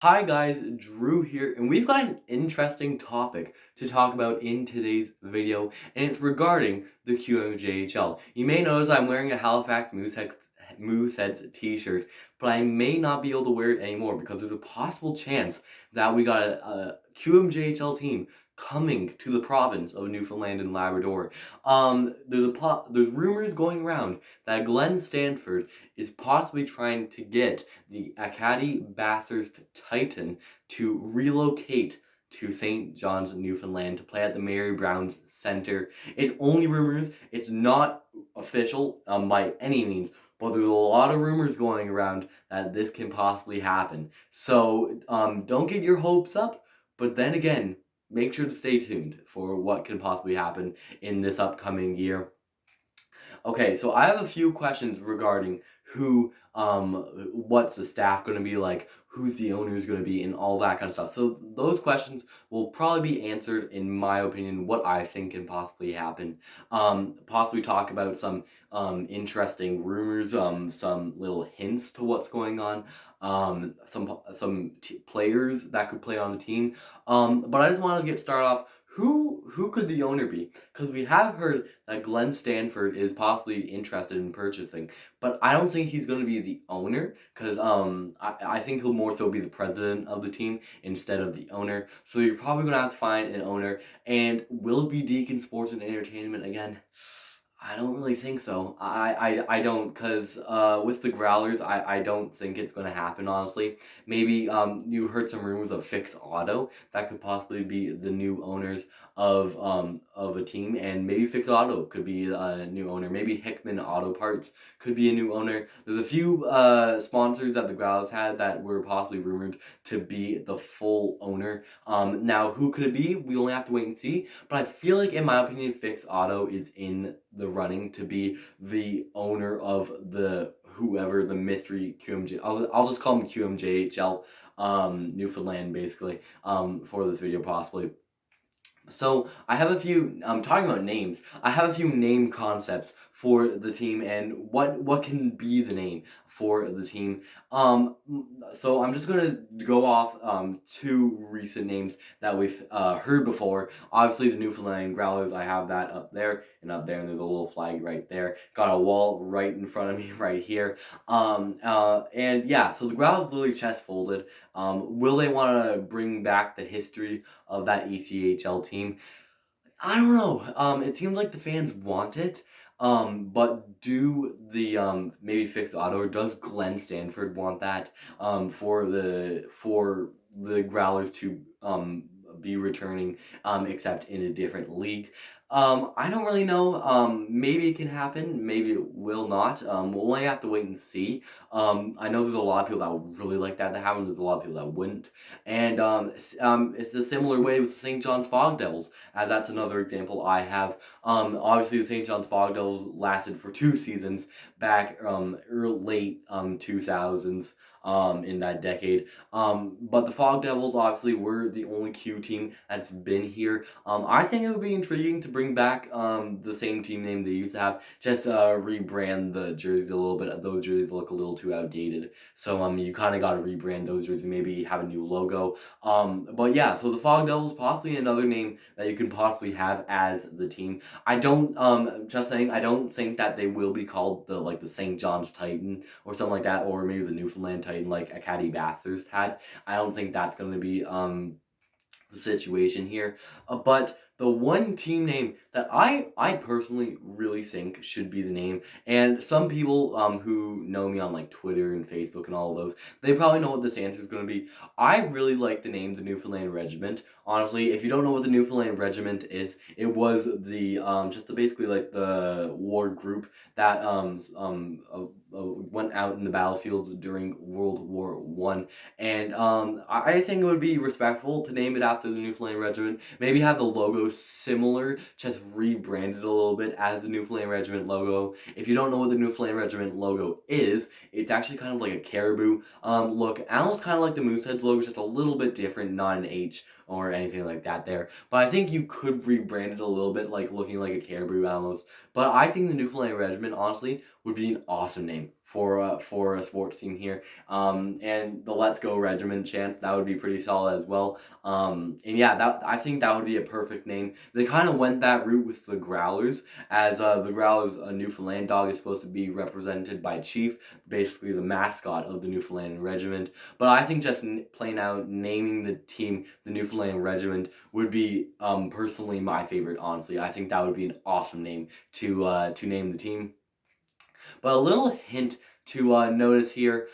Hi guys, Drew here, and we've got an interesting topic to talk about in today's video, and it's regarding the QMJHL. You may notice I'm wearing a Halifax Mooseheads t-shirt, but I may not be able to wear it anymore because there's a possible chance that we got a QMJHL team coming to the province of Newfoundland and Labrador. There's rumors going around that Glenn Stanford is possibly trying to get the Acadie Bathurst Titan to relocate to St. John's, Newfoundland to play at the Mary Brown's Center. It's only rumors, it's not official by any means, but there's a lot of rumors going around that this can possibly happen. So don't get your hopes up, but then again, make sure to stay tuned for what can possibly happen in this upcoming year. Okay, so I have a few questions regarding what's the staff going to be like, who's the owners going to be, and all that kind of stuff. So those questions will probably be answered, in my opinion, what I think can possibly happen. Possibly talk about some interesting rumors, some little hints to what's going on, some players that could play on the team. But I just wanted to get started off. Who could the owner be? Because we have heard that Glenn Stanford is possibly interested in purchasing, but I don't think he's going to be the owner because I think he'll more so be the president of the team instead of the owner. So you're probably going to have to find an owner. And will it be Deacon Sports and Entertainment again? I don't really think so. I don't, because with the Growlers, I don't think it's going to happen, honestly. Maybe you heard some rumors of Fix Auto. That could possibly be the new owners of a team, and maybe Fix Auto could be a new owner. Maybe Hickman Auto Parts could be a new owner. There's a few sponsors that the Growlers had that were possibly rumored to be the full owner. Now, who could it be? We only have to wait and see. But I feel like, in my opinion, Fix Auto is in the running to be the owner of the mystery QMJ. I'll just call him QMJHL, Newfoundland, basically, for this video possibly. So I have a few. Talking about names. I have a few name concepts for the team and what can be the name for the team. So I'm just gonna go off two recent names that we've heard before. Obviously, the Newfoundland Growlers. I have that up there and up there, and there's a little flag right there. Got a wall right in front of me right here. And yeah, so the Growlers literally chest folded. Will they want to bring back the history of that ECHL team? I don't know. It seems like the fans want it. But do the maybe Fix Auto, or does Glenn Stanford want that? For the Growlers to be returning, except in a different league. I don't really know. Maybe it can happen. Maybe it will not. We'll only have to wait and see. I know there's a lot of people that would really like that to happen. There's a lot of people that wouldn't. And it's a similar way with the St. John's Fog Devils, as that's another example I have. Obviously, the St. John's Fog Devils lasted for 2 seasons back late 2000s in that decade. But the Fog Devils obviously were the only Q team that's been here. I think it would be intriguing to bring back the same team name they used to have, just rebrand the jerseys a little bit. Those jerseys look a little too outdated, so you kind of got to rebrand those jerseys, maybe have a new logo. But yeah, so the Fog Devils, possibly another name that you can possibly have as the team. I don't just saying, I don't think that they will be called the St. John's Titan or something like that, or maybe the Newfoundland Titan like Acadie Bathurst had. I don't think that's going to be the situation here. But the one team name that I personally really think should be the name, and some people who know me on like Twitter and Facebook and all of those, they probably know what this answer is going to be. I really like the name the Newfoundland Regiment. Honestly, if you don't know what the Newfoundland Regiment is, it was the basically like the war group that went out in the battlefields during World War One. And I think it would be respectful to name it after the Newfoundland Regiment. Maybe have the logo similar, just rebranded a little bit as the Newfoundland Regiment logo. If you don't know what the Newfoundland Regiment logo is, it's actually kind of like a caribou look, almost kind of like the Mooseheads logo, just a little bit different, not an H or anything like that there. But I think you could rebrand it a little bit, like looking like a caribou almost. But I think the Newfoundland Regiment, honestly, would be an awesome name for a sports team here. And the Let's Go Regiment chants, that would be pretty solid as well. And yeah, that I think that would be a perfect name. They kind of went that route with the Growlers, as the Growlers, a Newfoundland dog, is supposed to be represented by Chief, basically the mascot of the Newfoundland Regiment. But I think just plain out naming the team the Newfoundland Regiment would be personally my favorite. Honestly, I think that would be an awesome name to name the team. But a little hint to notice here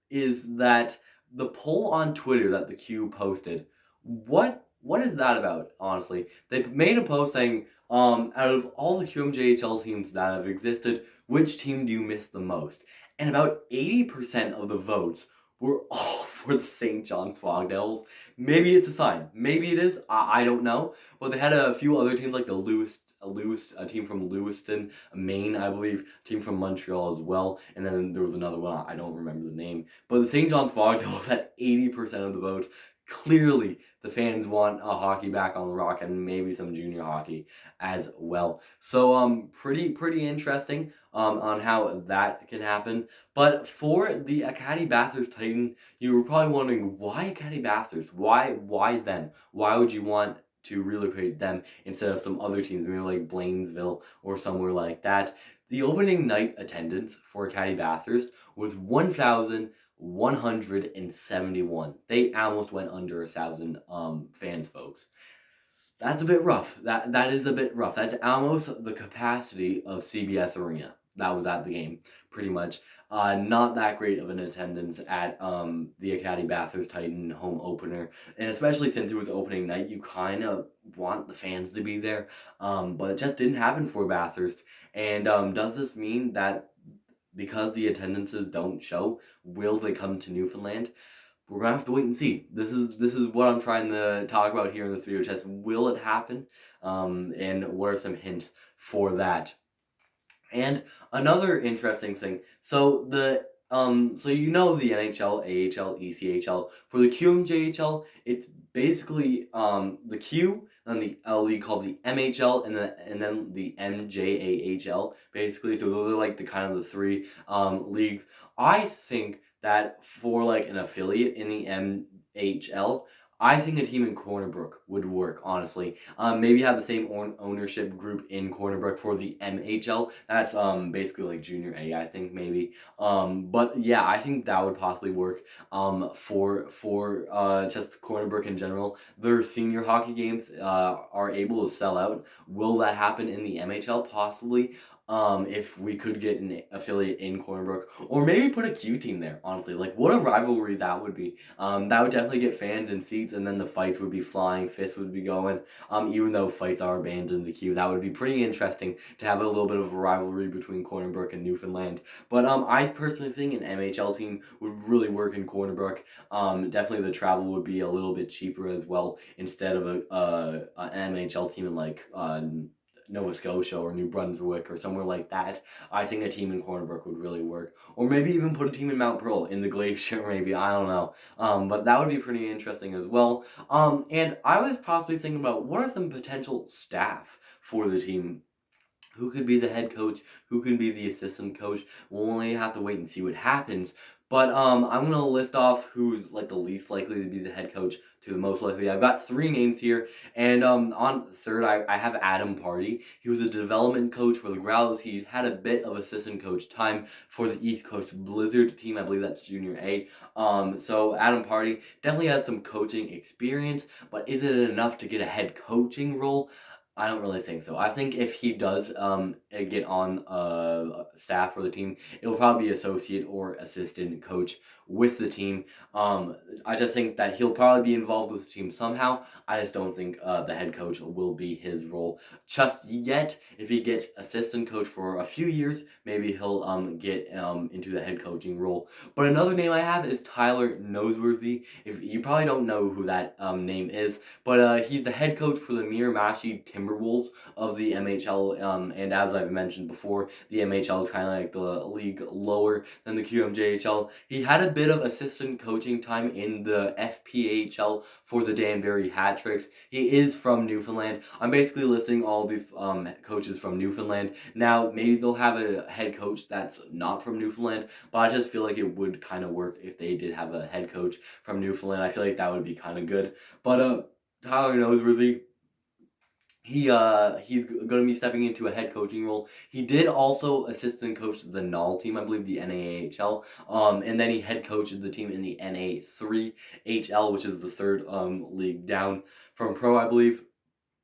is that the poll on Twitter that the Q posted, what is that about? Honestly, they made a post saying, out of all the QMJHL teams that have existed, which team do you miss the most? And about 80% of the votes were all for the St. John's Fog Devils. Maybe it's a sign. Maybe it is. I don't know. But they had a few other teams like a team from Lewiston, Maine, I believe, a team from Montreal as well, and then there was another one, I don't remember the name, but the St. John's Fog Devils had 80% of the vote. Clearly, the fans want a hockey back on the Rock and maybe some junior hockey as well. So, pretty interesting on how that can happen. But for the Acadie Bathurst Titan, you were probably wondering, why Acadie Bathurst? Why them? Why would you want to relocate them instead of some other teams, maybe like Blainesville or somewhere like that? The opening night attendance for Acadie Bathurst was 1,171. They almost went under 1,000 fans, folks. That's a bit rough. That is a bit rough. That's almost the capacity of CBS Arena. That was at the game, pretty much. Not that great of an attendance at the Acadie Bathurst Titan home opener, and especially since it was opening night, you kind of want the fans to be there. But it just didn't happen for Bathurst. And does this mean that because the attendances don't show, will they come to Newfoundland? We're gonna have to wait and see. This is what I'm trying to talk about here in this video test. Will it happen? And what are some hints for that? And another interesting thing. So the you know the NHL, AHL, ECHL. For the QMJHL, it's basically the Q and the league called the MHL and then the MJAHL, basically. So those are like the kind of the three leagues. I think that for like an affiliate in the MHL, I think a team in Corner Brook would work, honestly. Maybe have the same ownership group in Corner Brook for the MHL. That's basically like Junior A, I think, maybe. But yeah, I think that would possibly work for just Corner Brook in general. Their senior hockey games are able to sell out. Will that happen in the MHL? Possibly. If we could get an affiliate in Corner Brook, or maybe put a Q team there, honestly. Like, what a rivalry that would be. That would definitely get fans and seats, and then the fights would be flying, fists would be going. Even though fights are banned in the Q, that would be pretty interesting to have a little bit of a rivalry between Corner Brook and Newfoundland. But I personally think an MHL team would really work in Corner Brook. Definitely the travel would be a little bit cheaper as well, instead of an MHL team in like Nova Scotia or New Brunswick or somewhere like that. I think a team in Corner Brook would really work. Or maybe even put a team in Mount Pearl, in the Glacier, maybe. I don't know. But that would be pretty interesting as well. And I was possibly thinking about, what are some potential staff for the team? Who could be the head coach? Who can be the assistant coach? We'll only have to wait and see what happens. But I'm gonna list off who's like the least likely to be the head coach to the most likely. I've got 3 names here, and on third I have Adam Party. He was a development coach for the Growlers. He had a bit of assistant coach time for the East Coast Blizzard team. I believe that's Junior A. So Adam Party definitely has some coaching experience, but is it enough to get a head coaching role? I don't really think so. I think if he does get on staff for the team, it'll probably be associate or assistant coach with the team. I just think that he'll probably be involved with the team somehow. I just don't think the head coach will be his role just yet. If he gets assistant coach for a few years, maybe he'll get into the head coaching role. But another name I have is Tyler Noseworthy. If you probably don't know who that name is, but he's the head coach for the Miramachi Timberwolves of the MHL, and as I've mentioned before, the MHL is kind of like the league lower than the QMJHL. He had a bit of assistant coaching time in the FPHL for the Danbury Hat Tricks. He is from Newfoundland. I'm basically listing all these coaches from Newfoundland. Now, maybe they'll have a head coach that's not from Newfoundland, but I just feel like it would kind of work if they did have a head coach from Newfoundland. I feel like that would be kind of good. But Tyler Noseworthy, he's going to be stepping into a head coaching role. He did also assistant coach the Null team, I believe, the NAHL. And then he head coached the team in the NA3HL, which is the third league down from pro, I believe,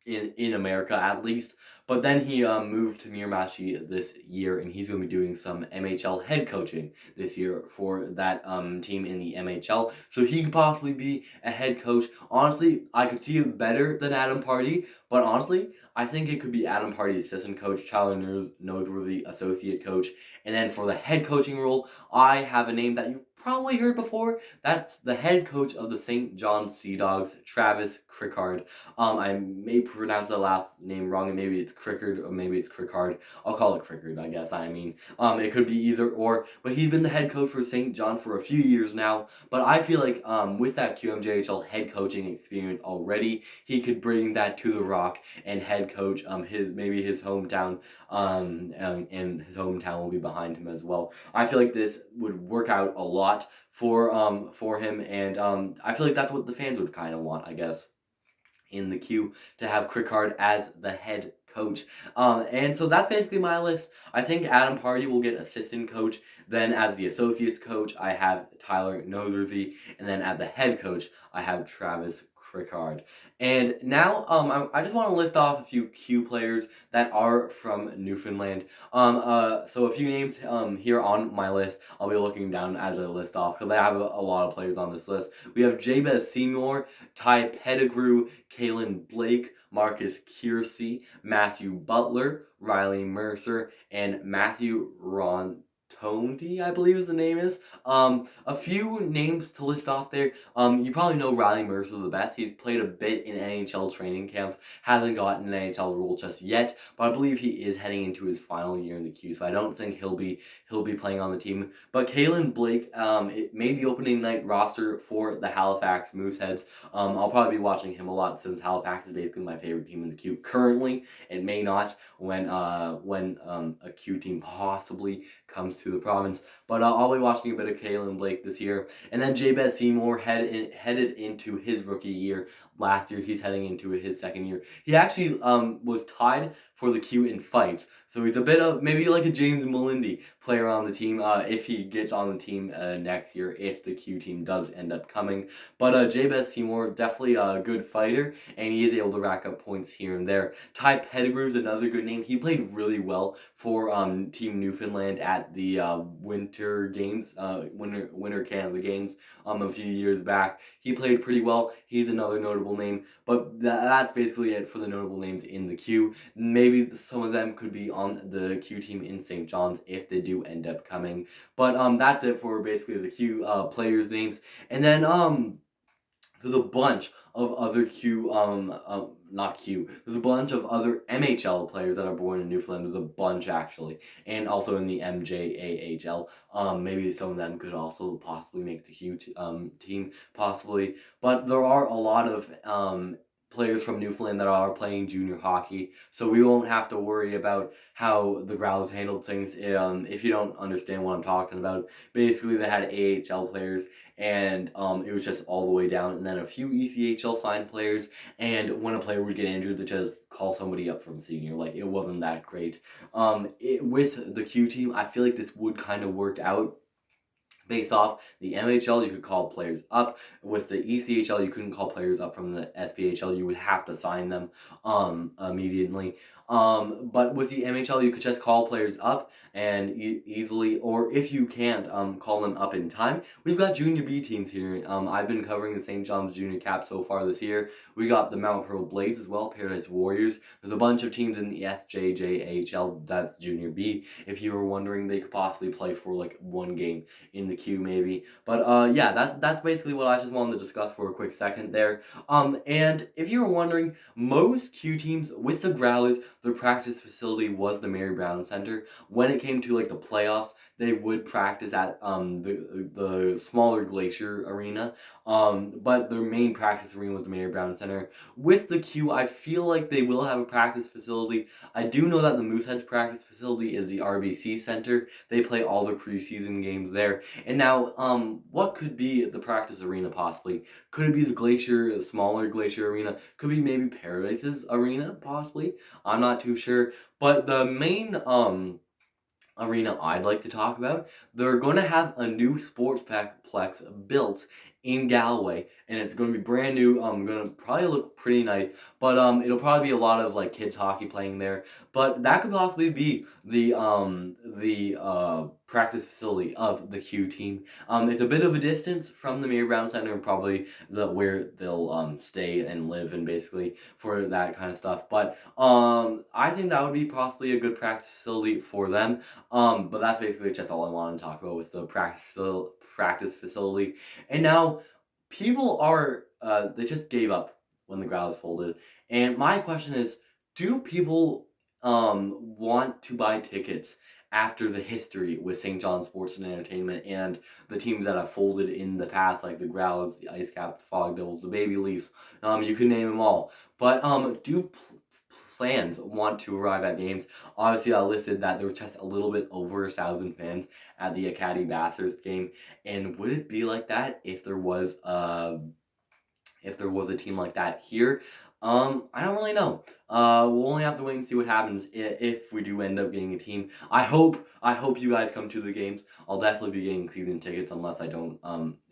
in America at least. But then he moved to Miramachi this year, and he's going to be doing some MHL head coaching this year for that team in the MHL. So he could possibly be a head coach. Honestly, I could see him better than Adam Party, but honestly, I think it could be Adam Party, assistant coach, Tyler Noseworthy, associate coach, and then for the head coaching role, I have a name that you've probably heard before. That's the head coach of the St. John's Sea Dogs, Travis Crickard. I may pronounce the last name wrong, and maybe it's Crickard or maybe it's Crickard. I'll call it Crickard, I guess. I mean, it could be either or, but he's been the head coach for St. John for a few years now. But I feel like with that QMJHL head coaching experience already, he could bring that to the Rock and head coach his hometown, and his hometown will be behind him as well. I feel like this would work out a lot for him, and I feel like that's what the fans would kind of want, I guess, in the Q, to have Crickard as the head coach. And so that's basically my list. I think Adam Party will get assistant coach. Then as the associates coach, I have Tyler Noseworthy, and then at the head coach, I have Travis Crickard. And now I just want to list off a few Q players that are from Newfoundland. So a few names here on my list. I'll be looking down as I list off because I have a lot of players on this list. We have Jabez Seymour, Ty Pettigrew, Kalen Blake, Marcus Kiersey, Matthew Butler, Riley Mercer, and Matthew Rontondi, I believe the name is. A few names to list off there. You probably know Riley Mercer the best. He's played a bit in NHL training camps, hasn't gotten an NHL role just yet, but I believe he is heading into his final year in the Q, so I don't think he'll be playing on the team. But Kalen Blake it made the opening night roster for the Halifax Mooseheads. I'll probably be watching him a lot since Halifax is basically my favorite team in the Q currently. It may not when a Q team possibly comes to the province, but I'll be watching a bit of Kalen Blake this year. And then Jabez Seymour headed into his rookie year last year. He's heading into his second year. He actually was tied for the Q in fights, so he's a bit of maybe like a James Melindy player on the team if he gets on the team next year, if the Q team does end up coming. But Jabez Seymour, definitely a good fighter, and he is able to rack up points here and there. Ty Pettigrew is another good name. He played really well for Team Newfoundland at the Winter Games, Winter Canada Games a few years back. He played pretty well. He's another notable name, but that's basically it for the notable names in the Q. Maybe some of them could be on the Q team in St. John's if they do end up coming. But that's it for basically the Q players' names. And then there's a bunch of other there's a bunch of other MHL players that are born in Newfoundland. There's a bunch actually, and also in the MJAHL. Maybe some of them could also possibly make the Q team, possibly. But there are a lot of players from Newfoundland that are playing junior hockey, so we won't have to worry about how the Growls handled things. If you don't understand what I'm talking about, basically they had AHL players, and it was just all the way down, and then a few ECHL signed players, and when a player would get injured, they just call somebody up from senior. Like, it wasn't that great. With the Q team, I feel like this would kind of work out. Based off the MHL, you could call players up. With the ECHL, you couldn't call players up from the SPHL. You would have to sign them immediately. But with the MHL, you could just call players up and easily, or if you can't call them up in time, we've got Junior B teams here. I've been covering the St. John's Junior Cap so far this year. We got the Mount Pearl Blades as well, Paradise Warriors. There's a bunch of teams in the SJJHL, that's Junior B. If you were wondering, they could possibly play for like one game in the Q maybe. But yeah, that's basically what I just wanted to discuss for a quick second there. And if you were wondering, most Q teams with the Growlers, their practice facility was the Mary Brown Center. When it came to like the playoffs, they would practice at the smaller Glacier Arena. But their main practice arena was the Mayor Brown Center. With the Q, I feel like they will have a practice facility. I do know that the Mooseheads practice facility is the RBC Center. They play all their preseason games there. And now, what could be the practice arena possibly? Could it be the smaller Glacier Arena? Could be maybe Paradise's arena possibly. I'm not too sure. But the main arena I'd like to talk about, they're going to have a new sportsplex built in Galway, and it's going to be brand new. Going to probably look pretty nice, but it'll probably be a lot of like kids hockey playing there. But that could possibly be the practice facility of the Q team. It's a bit of a distance from the Mayor Brown Center and probably where they'll stay and live and basically for that kind of stuff. But I think that would be possibly a good practice facility for them. But that's basically just all I wanted to talk about with the practice facility. And now people are they just gave up when the ground was folded. And my question is, do people want to buy tickets after the history with St. John's Sports and Entertainment and the teams that have folded in the past, like the Growls, the Ice Caps, the Fog Devils, the Baby Leafs? You can name them all. But do fans want to arrive at games? Obviously, I listed that there was just a little bit over 1,000 fans at the Acadie Bathurst game, and would it be like that if there was a team like that here? I don't really know. We'll only have to wait and see what happens if we do end up getting a team. I hope you guys come to the games. I'll definitely be getting season tickets unless I don't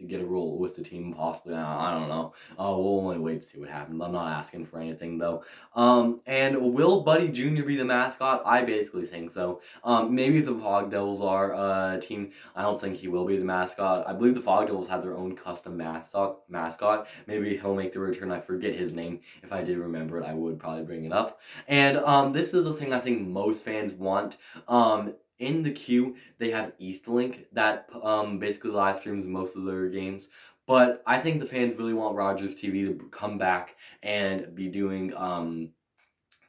get a role with the team possibly. I don't know. We'll only wait to see what happens. I'm not asking for anything though. And will Buddy Jr. be the mascot? I basically think so. Maybe if the Fog Devils are a team, I don't think he will be the mascot. I believe the Fog Devils have their own custom mascot. Maybe he'll make the return. I forget his name. If I did remember it, I would probably bring it up. And this is the thing I think most fans want. In the Q, they have Eastlink that basically live streams most of their games. But I think the fans really want Rogers TV to come back and be doing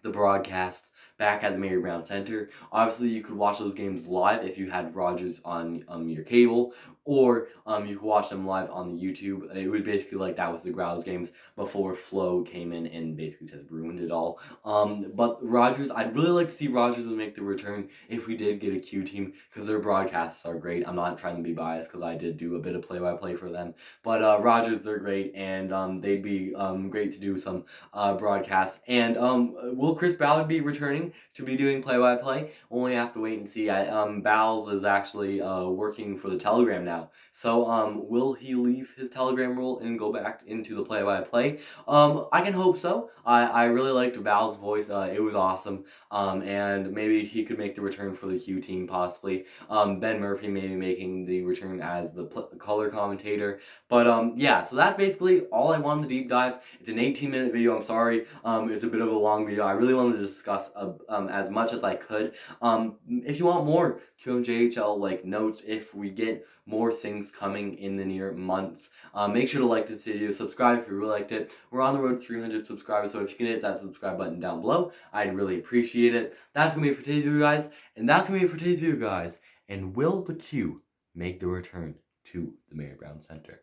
the broadcast back at the Mary Brown Center. Obviously, you could watch those games live if you had Rogers on your cable, or you could watch them live on the YouTube. It was basically like that with the Growls games before Flow came in and basically just ruined it all. But Rogers, I'd really like to see Rogers make the return if we did get a Q team, because their broadcasts are great. I'm not trying to be biased because I did do a bit of play-by-play for them, but Rogers, they're great, and they'd be great to do some broadcasts. And will Chris Ballard be returning to be doing play-by-play? Only have to wait and see. Bowles is actually working for the Telegram now, so will he leave his Telegram role and go back into the play-by-play? I can hope so. I really liked Val's voice. It was awesome. And maybe he could make the return for the Q team possibly. Ben Murphy maybe making the return as the color commentator. But yeah, so that's basically all I wanted to deep dive. It's an 18-minute video. I'm sorry. It's a bit of a long video. I really wanted to discuss as much as I could. If you want more QMJHL like notes, if we get more things coming in the near months, make sure to like this video, subscribe if you really liked it. We're on the road to 300 subscribers, so if you can hit that subscribe button down below, I'd really appreciate it. That's gonna be it for today's video, guys, and that's gonna be it for today's video, guys. And will the Q make the return to the Mary Brown Center?